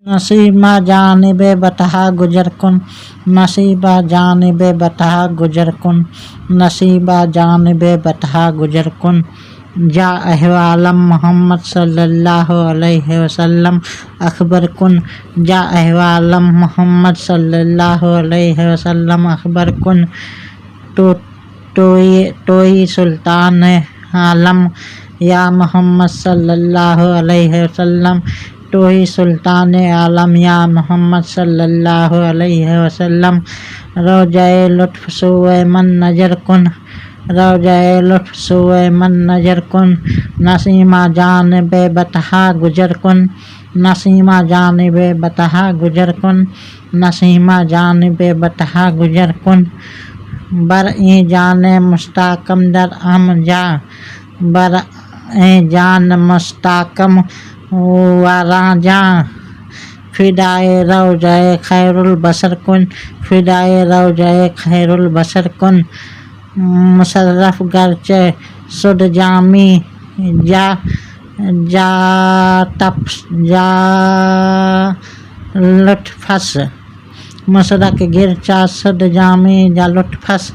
नसीमा जानिबे बतहा गुजर कुन, नसीबा जानिबे बतहा गुजर कुन, नसीबा जानिबे बतहा गुजर कुन। जा अहवालम मोहम्मद सल्लल्लाहु अलैहि वसल्लम अखबर कुन, जा अहवालम मोहम्मद सल्लल्लाहु अलैहि वसल्लम अखबर कुन। तोई सुल्तान आलम या मोहम्मद सल्लल्लाहु अलैहि वसल्लम, तोई सुल्तान आलम या मोहम्मद सल्लल्लाहु अलैहि वसल्लम। रोज़ाए लुत्फ़ सूए मन नजर कुन, रोज़ाए लुत्फ़ सूए मन नजर कुन। नसीमा जानिबे बतहा गुजर कुन, नसीमा जानिबे बतहा गुजर कुन, नसीमा जानिबे बतहा गुजर कुन। बर-ए जान मुस्ताकम दर हम जा, बर-ए जान मुस्ताकम वारां जा। फिदाए रोज़ाए खैरुल बसर कुन, फिदाए रोज़ाए खैरुल बसर कुन। मुशर्रफ गरचे सुद जामी जा, जा लुत्फ़स। मुशरक गिरचा सुद जामी जा लुत्फ़स।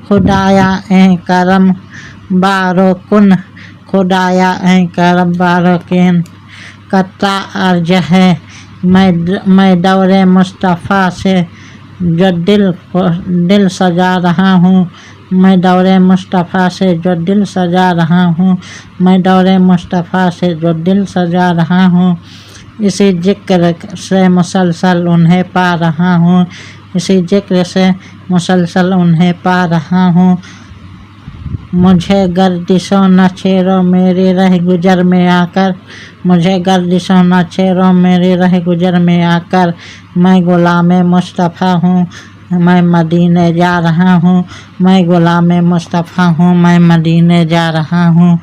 खुदाया ए करम बारो कुन, खुदाया ए करम बारो किन। कत्ता अर्ज है मैं दौरे मुस्तफ़ा से जो दिल सजा रहा हूँ, मैं दौरे मुस्तफ़ा से जो दिल सजा रहा हूँ, मैं दौरे मुस्तफ़ा से जो दिल सजा रहा हूँ। इसी जिक्र से मुसलसल उन्हें पा रहा हूँ, इसी जिक्र से मुसलसल उन्हें पा रहा हूँ। मुझे गर्दिशों न छेड़ो मेरी रह गुजर में आकर, मुझे गर्दिशों न छेड़ो मेरी रह गुजर में आकर। मैं गुलाम मुस्तफ़ा हूँ, मैं मदीने जा रहा हूँ, मैं गुलाम मुस्तफ़ा हूँ, मैं मदीने जा रहा हूँ।